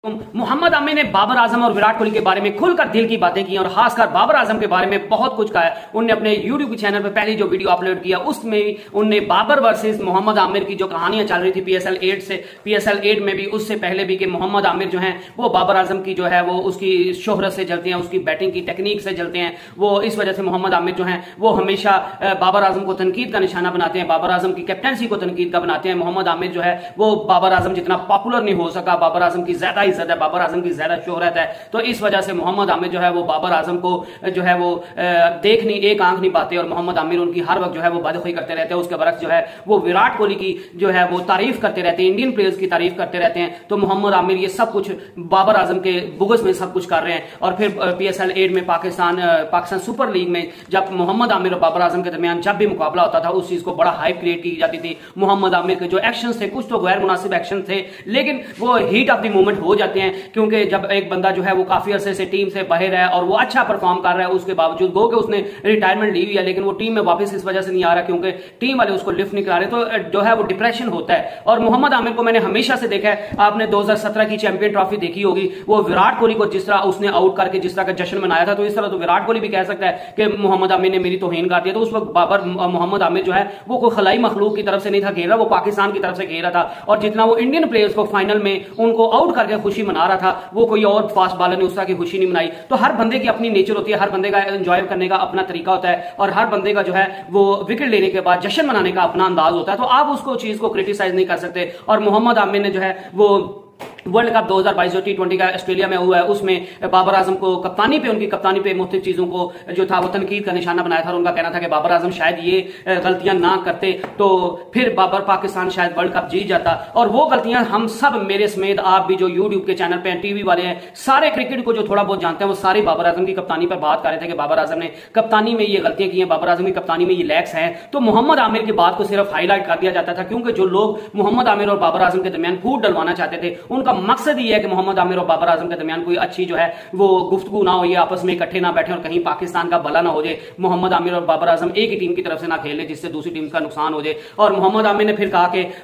मोहम्मद आमिर ने बाबर आजम और विराट कोहली के बारे में खुलकर दिल की बातें की और खासकर बाबर आजम के बारे में बहुत कुछ कहा है। उनने अपने यूट्यूब के चैनल पर पहले जो वीडियो अपलोड किया उसमें उनने बाबर वर्सेस मोहम्मद आमिर की जो कहानियां चल रही थी पीएसएल 8 में भी, उससे पहले भी, कि मोहम्मद आमिर जो है वो बाबर आजम की जो है वो उसकी शोहरत से जलते हैं, उसकी बैटिंग की टेक्निक से जलते हैं। वो इस वजह से मोहम्मद आमिर जो है वो हमेशा बाबर आजम को तनकीद का निशाना बनाते हैं, बाबर आजम की कैप्टनसी को तनकीद का बनाते हैं। मोहम्मद आमिर जो है वो बाबर आजम जितना पॉपुलर नहीं हो सका, बाबर आजम की ज्यादा इज्जत है, बाबर आजम की ज्यादा शोहरत है, तो इस वजह से मोहम्मद आमिर जो है वो बाबर आजम को जो है वो देख नहीं, एक आंख नहीं पाते और मोहम्मद आमिर उनकी हर वक्त जो है वो बदखुई करते रहते हैं। उसके बरक्स जो है वो विराट कोहली की जो है वो तारीफ करते रहते हैं, इंडियन प्लेयर्स की तारीफ करते रहते हैं। तो मोहम्मद आमिर ये सब कुछ बाबर आजम के बुगस में सब कुछ कर रहे हैं। और फिर पीएसएल 8 में पाकिस्तान सुपर लीग में जब मोहम्मद आमिर और बाबर आजम के दरमियान जब भी मुकाबला होता था उस चीज को बड़ा हाइप क्रिएट की जाती थी। मोहम्मद आमिर के जो एक्शन थे कुछ तो गैर मुनासिब एक्शन थे, लेकिन वो हीट ऑफ द मोमेंट हो जाते हैं, क्योंकि जब एक बंदा जो है वो काफी अरसे से टीम से बाहर है और वो अच्छा परफॉर्म कर रहा है, उसके बावजूद गो के उसने रिटायरमेंट ली हुई है, लेकिन वो टीम में वापस इस वजह से नहीं आ रहा क्योंकि टीम वाले उसको लिफ्ट नहीं करा रहे, तो जो है वो डिप्रेशन होता है। और मोहम्मद आमिर को मैंने हमेशा से देखा है, आपने 2017 की चैंपियन ट्रॉफी देखी होगी, वो विराट कोहली को जिस तरह उसने आउट करके जिस तरह का जश्न मनाया था, तो इस तरह तो विराट कोहली भी कह सकता है कि मोहम्मद आमिर ने मेरी तौहीन कर दिया। तो उस वक्त मोहम्मद आमिर जो है वो कोई खलाई मखलूक की तरफ से नहीं था घेरा, वो पाकिस्तान की तरफ से घेरा था। और जितना वो इंडियन प्लेयर्स को फाइनल में उनको आउट करके खुशी मना रहा था, वो कोई और फास्ट बॉलर ने उस तरह की खुशी नहीं मनाई। तो हर बंदे की अपनी नेचर होती है, हर बंदे का एंजॉय करने का अपना तरीका होता है, और हर बंदे का जो है वो विकेट लेने के बाद जश्न मनाने का अपना अंदाज होता है। तो आप उसको चीज को क्रिटिसाइज नहीं कर सकते। और मोहम्मद आमिर ने जो है वो वर्ल्ड कप 2022 जो T20 का ऑस्ट्रेलिया में हुआ है उसमें बाबर आजम को उनकी कप्तानी पे मुख्तलिफ चीजों को जो था वो तनकीद का निशाना बनाया था। और उनका कहना था कि बाबर आजम शायद ये गलतियां ना करते तो फिर पाकिस्तान शायद वर्ल्ड कप जीत जाता। और वो गलतियां हम सब, मेरे समेत आप भी जो यूट्यूब के चैनल पे टीवी वाले हैं, सारे क्रिकेट को जो थोड़ा बहुत जानते हैं, वो सारे बाबर आजम की कप्तानी पर बात कर रहे थे कि बाबर आजम ने कप्तानी में ये गलतियां की हैं, बाबर आजम की कप्तानी में ये लैक्स हैं। तो मोहम्मद आमिर की बात को सिर्फ हाईलाइट कर दिया जाता था, क्योंकि जो लोग मोहम्मद आमिर और बाबर आजम के दरमियान फूट डलवाना चाहते थे उनका मकसद ये है कि मोहम्मद आमिर और बाबर आजम के दरमियान कोई अच्छी जो है वो गुफ्तगू ना हो, ये आपस में इकट्ठे ना बैठे और कहीं पाकिस्तान का भला ना हो जाए, मोहम्मद आमिर और बाबर आजम एक ही टीम की तरफ से ना खेले जिससे दूसरी टीम का नुकसान हो जाए। और मोहम्मद आमिर ने फिर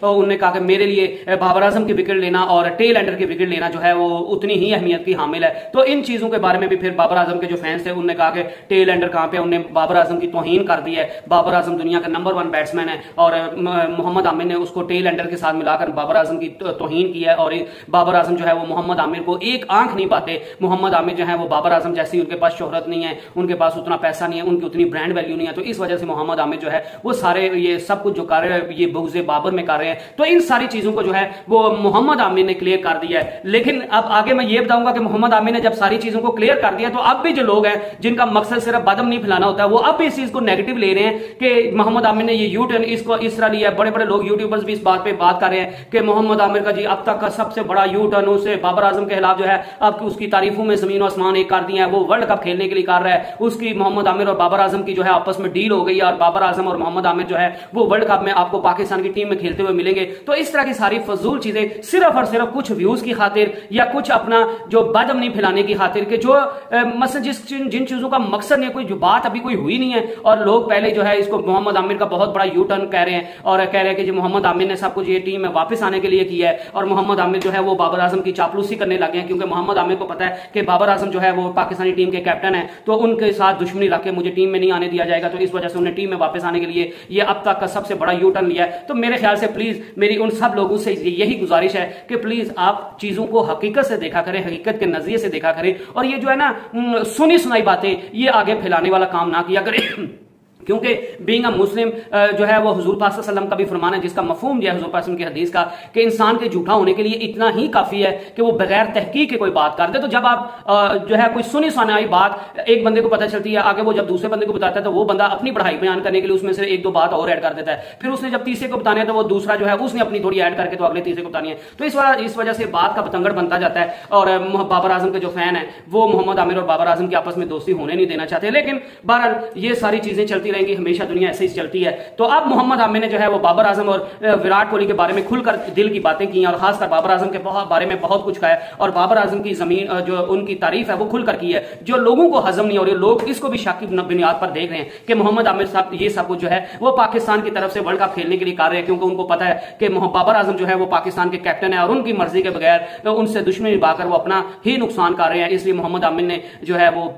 उन्होंने कहा कि मेरे लिए बाबर आजम की विकेट लेना और टेल एंडर की विकेट लेना जो है वो उतनी ही अहमियत की हामिल है। तो इन चीजों के बारे में भी फिर बाबर आजम के जो फैंस थे उन्होंने कहा कि टेल एंडर कहां पे, उन्होंने बाबर आजम की तौहीन कर दी है। बाबर आजम दुनिया का नंबर 1 बैट्समैन है और मोहम्मद आमिर ने उसको टेल एंडर के साथ मिलाकर बाबर आजम की तौहीन की है। और बाबर आजम जो है वो मोहम्मद आमिर को एक आंख नहीं पाते। मोहम्मद आमिर जो है वो बाबर आजम जैसी, उनके पास शोहरत नहीं है, उनके पास उतना पैसा नहीं है, उनकी उतनी ब्रांड वैल्यू नहीं है। तो इस वजह से मोहम्मद आमिर जो है वो सारे ये सब कुछ जो कर रहे हैं ये बुग़्ज़े बाबर में कर रहे हैं। तो इन सारी चीजों को जो है वो मोहम्मद आमिर ने क्लियर कर दिया है। लेकिन अब आगे मैं ये बताऊंगा कि मोहम्मद आमिर ने जब सारी चीजों को क्लियर कर दिया तो अब भी जो लोग हैं जिनका मकसद सिर्फ बदम नहीं फैलाना होता है, वो अब भी इस चीज को नेगेटिव ले रहे हैं कि मोहम्मद आमिर ने ये यू टर्न इसको इस तरह लिया। बड़े बड़े लोग यूट्यूबर्स भी इस बात पे बात कर रहे हैं कि मोहम्मद आमिर का जी अब तक का सबसे बड़ा यू टर्न उसे बाबर आजम के खिलाफ जो है अब उसकी तारीफों में जमीन आसमान एक कर दिया है, वो वर्ल्ड कप खेलने के लिए कर रहा है। उसकी मोहम्मद आमिर और बाबर आजम की जो है आपस में डील हो गई है और बाबर आजम और मोहम्मद आमिर जो है वो वर्ल्ड कप में आपको पाकिस्तान की टीम में खेलते हुए मिलेंगे। तो इस तरह की सारी फजूल चीजें सिर्फ और सिर्फ कुछ व्यूज की खातिर या कुछ अपना जो बदअमनी फैलाने की खातिर के जो मसलन जिन चीजों का मकसद नहीं, कोई जो बात अभी कोई हुई नहीं है और लोग पहले जो है इसको मोहम्मद आमिर का बहुत बड़ा यू टर्न कह रहे हैं और कह रहे हैं कि जो मोहम्मद आमिर ने सब कुछ ये टीम में वापस आने के लिए किया है। और मोहम्मद आमिर जो है वो बाबर आजम की चापलूसी करने लगे हैं, क्योंकि मोहम्मद आमिर को पता है कि बाबर आजम जो है वो पाकिस्तानी टीम के कैप्टन है, तो उनके साथ दुश्मनी रख के मुझे टीम में नहीं आने दिया जाएगा। तो इस वजह से उन्हें टीम में वापस आने के लिए ये अब तक का सबसे बड़ा यू टर्न लिया है। तो मेरे ख्याल से प्लीज मेरी उन सब लोगों से यही गुजारिश है कि प्लीज आप चीजों को हकीकत से देखा करें, हकीकत के नजरिए से देखा करें, और ये जो है ना सुनी सुनाई बातें ये आगे फैलाने वाला काम ना किया करें। क्योंकि बीइंग अ मुस्लिम जो है वो हुजूर पाक सल्लल्लाहु अलैहि वसल्लम का भी फरमान है, जिसका मफहूम जो है हुजूर पाक की हदीस का कि इंसान के झूठा होने के लिए इतना ही काफी है कि वो बगैर तहकीक के कोई बात कर दे। तो जब आप जो है कोई सुनी सुनाई बात एक बंदे को पता चलती है, आगे वो जब दूसरे बंदे को बताता है तो वो बंदा अपनी पढ़ाई बयान करने के लिए उसमें से एक दो बात और ऐड कर देता है, फिर उसने जब तीसरे को बताने तो वो दूसरा जो है उसने अपनी थोड़ी ऐड करके तो अगले तीसरे को बतानी है। तो इस वजह से बात का पतंगड़ बनता जाता है। और बाबर आजम के जो फैन है वो मोहम्मद आमिर और बाबर आजम की आपस में दोस्ती होने नहीं देना चाहते। लेकिन बहरहाल ये सारी चीजें चलती रही। रहेंगी, हमेशा दुनिया ऐसे ही चलती है। तो अब मोहम्मद आमिर ने जो है वो बाबर आजम और विराट कोहली के बारे में खुलकर दिल की बातें की और खासकर बाबर आजम के बारे में बहुत कुछ कहा है और बाबर आजम की जमीन जो उनकी तारीफ है वो खुलकर की है, जो लोगों को हजम नहीं हो रही। लोग इसको भी शक की बुनियाद पर देख रहे हैं कि मोहम्मद आमिर साहब ये सब कुछ जो है वो पाकिस्तान की तरफ से वर्ल्ड कप खेलने के लिए कर रहे हैं, क्योंकि उनको पता है कि बाबर आजम जो है वो पाकिस्तान के कैप्टन है और उनकी मर्जी के बगैर तो उनसे दुश्मनी निभाकर वो अपना ही नुकसान कर रहे हैं। इसलिए मोहम्मद आमिर ने जो है वो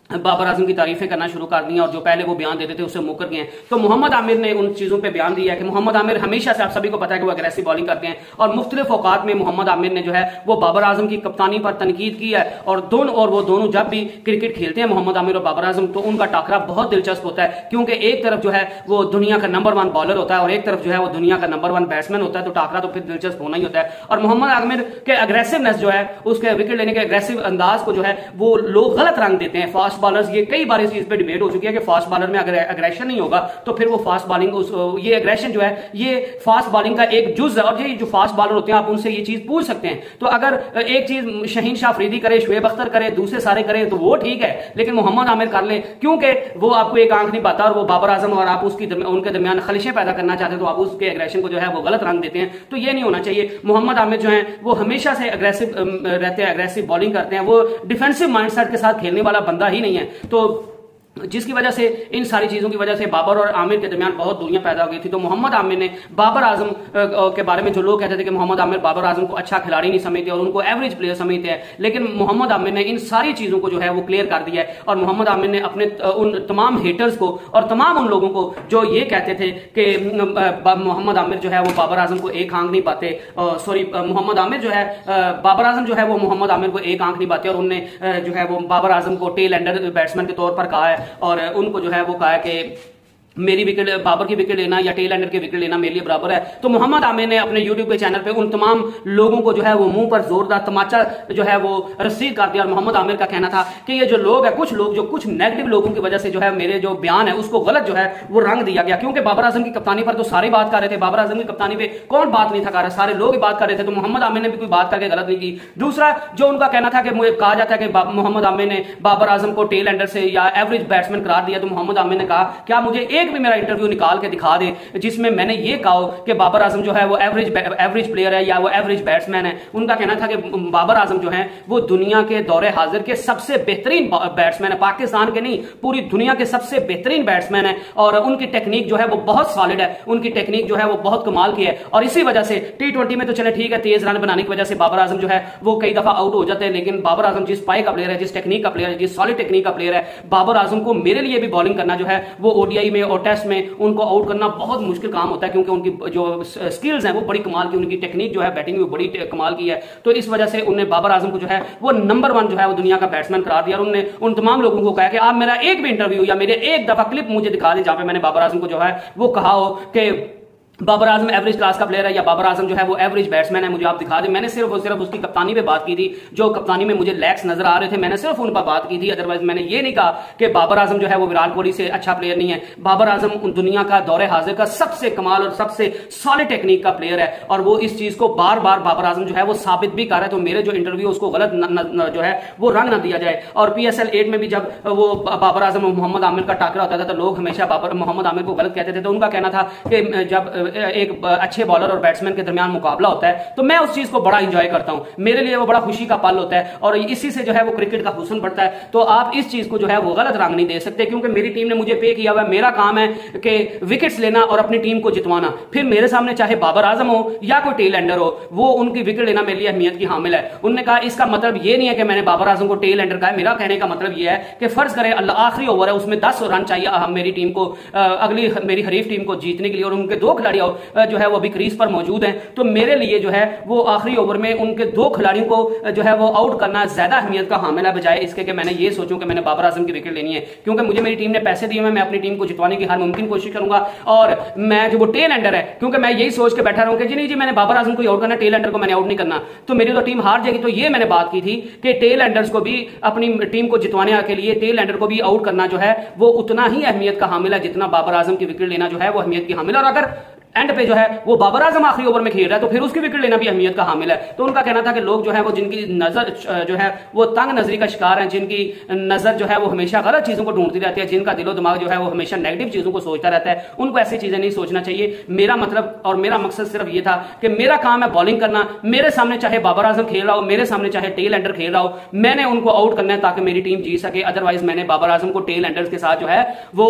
बाबर आजम की तारीफें करना शुरू कर दी और जो पहले वो बयान देते थे उससे मुकर गए हैं। तो मोहम्मद आमिर ने उन चीजों पे बयान दिया है कि मोहम्मद आमिर हमेशा से, आप सभी को पता है कि वो अग्रेसिव बॉलिंग करते हैं और मुख्तलिफ औकात में मोहम्मद आमिर ने जो है वो बाबर आजम की कप्तानी पर तनकीद की है और वो दोनों जब भी क्रिकेट खेलते हैं मोहम्मद आमिर और बाबर आजम तो उनका टाकरा बहुत दिलचस्प होता है, क्योंकि एक तरफ जो है वो दुनिया का नंबर 1 बॉलर होता है और एक तरफ जो है वो दुनिया का नंबर 1 बैट्समैन होता है। तो टाकरा तो फिर दिलचस्प होना ही होता है। और मोहम्मद आमिर के अग्रेसिवनेस जो है, उसके विकेट लेने के अग्रेसिव अंदाज को जो है वो लोग गलत रंग देते हैं। फास्ट बॉलर्स, ये कई इस चीज पे डिबेट हो चुकी है कि फास्ट बॉलर में अगर एग्रेशन नहीं होगा तो फिर वो फास्ट बॉलिंग, ये एग्रेशन जो है ये फास्ट बॉलिंग का एक जुज है और ये जो फास्ट बॉलर होते हैं आप उनसे ये चीज पूछ सकते हैं। तो अगर एक चीज शहीन शाह अफरीदी करे, शुएब अख्तर करे, दूसरे सारे करे तो वो ठीक है, लेकिन मोहम्मद आमिर कर ले क्योंकि वो आपको एक आंख नहीं पाता और वो बाबर आजम और आप उनके दरमियान खलिशें पैदा करना चाहते हैं तो आप उसके एग्रेशन को जो है वो गलत रंग देते हैं। तो ये नहीं होना चाहिए। मोहम्मद आमिर जो है वो हमेशा से अग्रेसिव रहते हैं, अग्रेसिव बॉलिंग करते हैं, वो डिफेंसिव माइंडसेट के साथ खेलने वाला बंदा ही नहीं है। तो जिसकी वजह से इन सारी चीजों की वजह से बाबर और आमिर के दरमियान बहुत दूरियां पैदा हो गई थी। तो मोहम्मद आमिर ने बाबर आजम के बारे में, जो लोग कहते थे कि मोहम्मद आमिर बाबर आजम को अच्छा खिलाड़ी नहीं समझते और उनको एवरेज प्लेयर समझते हैं, लेकिन मोहम्मद आमिर ने इन सारी चीजों को जो है वो क्लियर कर दिया है। और मोहम्मद आमिर ने अपने उन तमाम हेटर्स को और तमाम उन लोगों को जो ये कहते थे कि मोहम्मद आमिर जो है वो बाबर आजम को एक आंख नहीं पाते, मोहम्मद आमिर जो है बाबर आजम जो है वो मोहम्मद आमिर को एक आंख नहीं पाते और उनने जो है वो बाबर आजम को टेल एंडर बैट्समैन के तौर पर कहा है और उनको जो है वो कहा कि मेरी विकेट, बाबर की विकेट लेना या टेल एंडर की विकेट लेना मेरे लिए बराबर है। तो मोहम्मद आमिर ने अपने यूट्यूब के चैनल पे उन तमाम लोगों को जो है वो मुंह पर जोरदार तमाचा जो है वो रसीद कर दिया और मोहम्मद आमिर का कहना था कि ये जो लोग है, कुछ लोग जो कुछ नेगेटिव लोगों की वजह से जो है मेरे जो बयान है उसको गलत जो है वो रंग दिया गया, क्योंकि बाबर आजम की कप्तानी पर तो सारे बात कर रहे थे, बाबर आजम की कप्तानी पे कौन बात नहीं था कर रहा, सारे लोग ही बात कर रहे थे। तो मोहम्मद आमिर ने भी कोई बात करके गलत नहीं की। दूसरा जो उनका कहना था कि मुझे कहा जाता है कि मोहम्मद आमिर ने बाबर आजम को टेल एंडर से या एवरेज बैट्समैन करार दिया, तो मोहम्मद आमिर ने कहा क्या मुझे एक भी मेरा इंटरव्यू निकाल के दिखा दे जिसमें मैंने ये कहा कि बाबर आजम जो है वो एवरेज प्लेयर है या वो एवरेज बैट्समैन है। उनका कहना था कि बाबर आजम जो है वो दुनिया के दौरे हाजिर के सबसे बेहतरीन बैट्समैन है, पाकिस्तान के नहीं पूरी दुनिया के सबसे बेहतरीन बैट्समैन है और उनकी टेक्निक जो है वो बहुत सॉलिड है, उनकी टेक्निक जो है वो बहुत कमाल की है। और इसी वजह से T20 में तो चले ठीक है, तेज रन बनाने की वजह से बाबर आजम जो है वो कई दफा आउट हो जाते हैं, लेकिन बाबर आजम जिस पाए का प्लेयर है, जिस टेक्निक का प्लेयर है, जिस सॉलिड टेक्निक का प्लेयर है, बाबर आजम को मेरे लिए भी बॉलिंग करना जो है वो ओडीआई में और टेस्ट में उनको आउट करना बहुत मुश्किल काम होता है, क्योंकि उनकी जो स्किल्स हैं वो बड़ी कमाल की, उनकी टेक्निक जो है बैटिंग में बड़ी कमाल की है। तो इस वजह से उन्होंने बाबर आजम को जो है वो नंबर 1 जो है वो दुनिया का बैट्समैन करार दिया और उन्होंने उन तमाम लोगों को कहा कि आप मेरा एक भी इंटरव्यू या मेरे एक दफा क्लिप मुझे दिखा दें जहां पे मैंने बाबर आजम को जो है वो कहा हो कि बाबर आजम एवरेज क्लास का प्लेयर है या बाबर आजम जो है वो एवरेज बैट्समैन है, मुझे आप दिखा दें। मैंने सिर्फ और सिर्फ उसकी कप्तानी पे बात की थी, जो कप्तानी में मुझे लैक्स नजर आ रहे थे मैंने सिर्फ उन पर बात की थी। अदरवाइज मैंने ये नहीं कहा कि बाबर आजम जो है वो विराट कोहली से अच्छा प्लेयर नहीं है। बाबर आजम दुनिया का दौरे हाजिर का सबसे कमाल और सबसे सॉलिड टेक्निक का प्लेयर है और वो इस चीज को बार बार बाबर आजम जो है वो साबित भी कर रहा है। तो मेरे जो इंटरव्यू उसको गलत जो है वो रंग न दिया जाए। और PSL 8 में भी जब वो बाबर आजम और मोहम्मद आमिर का टाकरा होता था तो लोग हमेशा मोहम्मद आमिर को गलत कहते थे। तो उनका कहना था कि जब एक अच्छे बॉलर और बैट्समैन के दरमियान मुकाबला होता है तो मैं उस चीज को बड़ा एंजॉय करता हूं, मेरे लिए वो बड़ा खुशी का पल होता है और इसी से जो है वो क्रिकेट का हुस्न बढ़ता है। तो आप इस चीज को जो है वो गलत रंग नहीं दे सकते, क्योंकि मेरी टीम ने मुझे पे किया हुआ है, मेरा काम है कि विकेट्स लेना और अपनी टीम को जितवाना। फिर मेरे सामने चाहे बाबर आजम हो या कोई टेल एंडर हो, वो उनकी विकेट लेना मेरे लिए अहमियत की हामिल है। उन्होंने कहा इसका मतलब ये नहीं है कि मैंने बाबर आजम को टेल एंडर कहा है, मेरा कहने का मतलब ये है कि फर्ज करें आखिरी ओवर है उसमें 10 रन चाहिए मेरी टीम को, अगली मेरी हरीफ टीम को जीतने के लिए, और उनके 2 खिलाड़ी जो है वो अभी क्रीज पर मौजूद हैं। तो मेरे लिए जो है वो आखिरी ओवर में उनके 2 खिलाड़ियों को जो है वो आउट करना ज्यादा अहमियत का हामिल है, बजाय इसके कि मैंने ये सोचूं कि मैंने बाबर आजम की विकेट लेनी है। क्योंकि मुझे मेरी टीम ने पैसे दिए, मैं अपनी टीम को जितवाने की हर मुमकिन कोशिश करूंगा। और मैं जो वो टेल एंडर है, क्योंकि मैं यही सोच के बैठा रहूं कि जी नहीं जी मैंने बाबर आजम को आउट करना, टेल एंडर को मैंने आउट नहीं करना, तो मेरी तो टीम हार जाएगी। तो ये मैंने बात की थी कि टेल एंडर्स को भी अपनी टीम को जितवाने के लिए टेल एंडर को भी आउट करना जो है वो उतना ही अहमियत का हामिल है जितना बाबर आजम की विकेट लेना जो है वो अहमियत की हामिल है। और अगर एंड पे जो है वो बाबर आजम आखिरी ओवर में खेल रहा है, तो फिर उसकी विकेट लेना भी अहमियत का हामिल है। तो उनका कहना था कि लोग जो है वो जिनकी नजर जो है वो तंग नजरी का शिकार है, जिनकी नजर जो है वो हमेशा गलत चीजों को ढूंढती रहती है, जिनका दिलो दिमाग जो है वो हमेशा नेगेटिव चीजों को सोचता रहता है, उनको ऐसी चीजें नहीं सोचना चाहिए। मेरा मतलब और मेरा मकसद सिर्फ ये था कि मेरा काम है बॉलिंग करना, मेरे सामने चाहे बाबर आजम खेल रहा हो, मेरे सामने चाहे टेल एंडर खेल रहा हो, मैंने उनको आउट करना है ताकि मेरी टीम जीत सके। अदरवाइज मैंने बाबर आजम को टेल एंडर्स के साथ जो है वो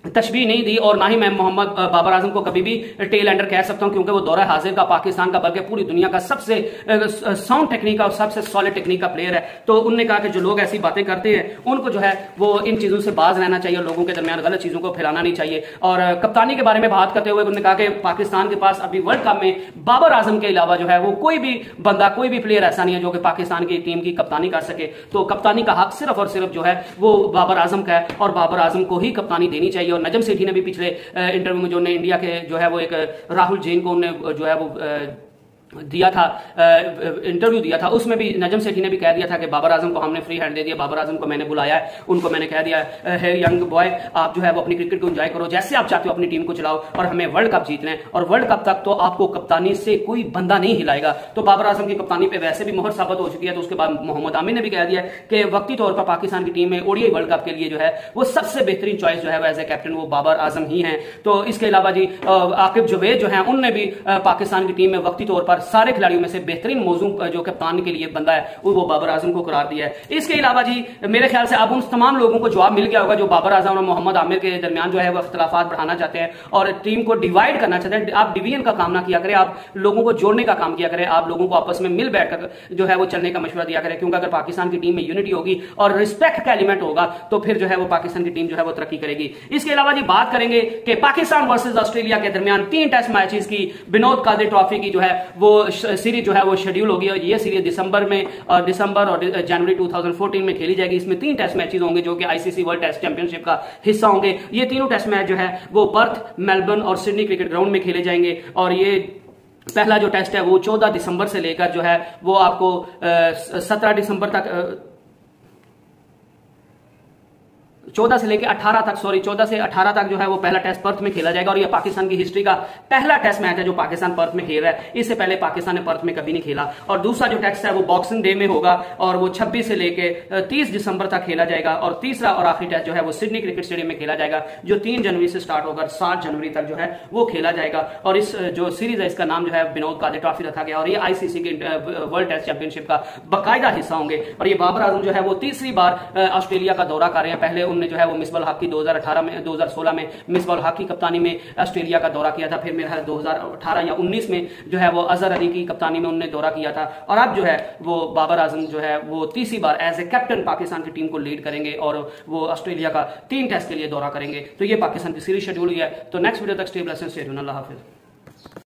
तशबीह नहीं दी, और ना ही मैं मोहम्मद बाबर आजम को कभी भी टेल एंडर कह सकता हूं, क्योंकि वो दौरा हाजिर का पाकिस्तान का बल्कि पूरी दुनिया का सबसे साउंड टेक्निक का और सबसे सॉलिड टेक्निक का प्लेयर है। तो उन्होंने कहा कि जो लोग ऐसी बातें करते हैं उनको जो है वो इन चीजों से बाज रहना चाहिए, लोगों के दरमियान गलत चीजों को फैलाना नहीं चाहिए। और कप्तानी के बारे में बात करते हुए उन्होंने कहा कि पाकिस्तान के पास अभी वर्ल्ड कप में बाबर आजम के अलावा जो है वो कोई भी बंदा, कोई भी प्लेयर ऐसा नहीं है जो कि पाकिस्तान की टीम की कप्तानी कर सके। तो कप्तानी का हक सिर्फ और सिर्फ जो है वो बाबर आजम का है, और बाबर आजम को ही कप्तानी देनी चाहिए। और नजम सेठी ने भी पिछले इंटरव्यू में जो ने इंडिया के जो है वो एक राहुल जैन को उन्होंने जो है वो दिया था, इंटरव्यू दिया था, उसमें भी नजम सेठी ने भी कह दिया था कि बाबर आजम को हमने फ्री हैंड दे दिया, बाबर आजम को मैंने बुलाया है, उनको मैंने कह दिया है यंग बॉय आप जो है वो अपनी क्रिकेट को एंजॉय करो, जैसे आप चाहते हो अपनी टीम को चलाओ, और हमें वर्ल्ड कप जीतना है, और वर्ल्ड कप तक तो आपको कप्तानी से कोई बंदा नहीं हिलाएगा। तो बाबर आजम की कप्तानी पे वैसे भी मोहर साबित हो चुकी है। तो उसके बाद मोहम्मद आमिर ने भी कह दिया कि वक्ती तौर पर पाकिस्तान की टीम में ओडीआई वर्ल्ड कप के लिए जो है वो सबसे बेहतरीन चॉइस जो है वो एज ए कैप्टन वो बाबर आजम ही है। तो इसके अलावा जी आकिब जुबैर जो है उनने भी पाकिस्तान की टीम में वक्ती तौर पर सारे खिलाड़ियों में से बेहतरीन मौजू जो कप्तान के लिए बंदा है वो बाबर आजम को करार दिया है। इसके अलावा जी मेरे ख्याल से अब उन तमाम लोगों को जवाब मिल गया होगा जो बाबर आजम और मोहम्मद आमिर के दरमियान जो है वो इख्तिलाफात बढ़ाना चाहते हैं और टीम को डिवाइड करना चाहते हैं। आप डिवीजन का काम ना किया करें, आप लोगों को जोड़ने का काम किया करें, आप लोगों को आपस में मिल बैठकर जो है वो चलने का मशवरा दिया करें, क्योंकि अगर पाकिस्तान की टीम में यूनिटी होगी और रिस्पेक्ट का एलिमेंट होगा तो फिर जो है वो पाकिस्तान की टीम जो है वो तरक्की करेगी। इसके अलावा जी बात करेंगे कि पाकिस्तान वर्सेज ऑस्ट्रेलिया के दरमियान 3 टेस्ट मैचेस की विनोद कादिर ट्रॉफी की जो है वो सीरीज जो है वो शेड्यूल होगी, और ये सीरीज दिसंबर और जनवरी 2014 में खेली जाएगी। इसमें 3 टेस्ट मैचेस होंगे जो कि आईसीसी वर्ल्ड टेस्ट चैंपियनशिप का हिस्सा होंगे। ये तीनों टेस्ट मैच जो है वो पर्थ, मेलबर्न और सिडनी क्रिकेट ग्राउंड में खेले जाएंगे, और ये पहला जो टेस्ट है वो 14 दिसंबर से लेकर जो है वो आपको 17 दिसंबर तक 14 से लेकर 18 तक 14 से 18 तक जो है वो पहला टेस्ट पर्थ में खेला जाएगा, और ये पाकिस्तान की हिस्ट्री का पहला टेस्ट मैच है जो पाकिस्तान पर्थ में खेल रहा है। इससे पहले पाकिस्तान ने पर्थ में कभी नहीं खेला। और दूसरा जो टेस्ट है वो बॉक्सिंग डे में होगा, और वो 26 से लेकर 30 दिसंबर तक खेला जाएगा, और तीसरा और आखिरी टेस्ट जो है वो सिडनी क्रिकेट स्टेडियम में खेला जाएगा, जो 3 जनवरी से स्टार्ट होकर 7 जनवरी तक जो है वो खेला जाएगा। और इस जो सीरीज है इसका नाम जो है विनोद कादिर ट्रॉफी रखा गया, और ये आईसीसी के वर्ल्ड टेस्ट चैंपियनशिप का बाकायदा हिस्सा होंगे। और ये बाबर आजम जो है वो तीसरी बार ऑस्ट्रेलिया का दौरा कर रहे हैं। पहले उन्होंने जो है वो मिसबाह हक की 2016 में मिसबाह हक की कप्तानी में ऑस्ट्रेलिया का दौरा किया था, फिर मेरा 2018 या 19 में जो है वो अजहर अली की कप्तानी में उन्होंने दौरा किया था, और अब जो है वो बाबर आजम जो है वो तीसरी बार एज ए कैप्टन पाकिस्तान की टीम को लीड करेंगे, और वो ऑस्ट्रेलिया का 3 टेस्ट के लिए दौरा करेंगे। तो ये पाकिस्तान की सीरीज शेड्यूल हुई है। तो नेक्स्ट वीडियो तक स्टे ब्लेस्ड, स्टे ट्यून्ड, अल्लाह हाफिज।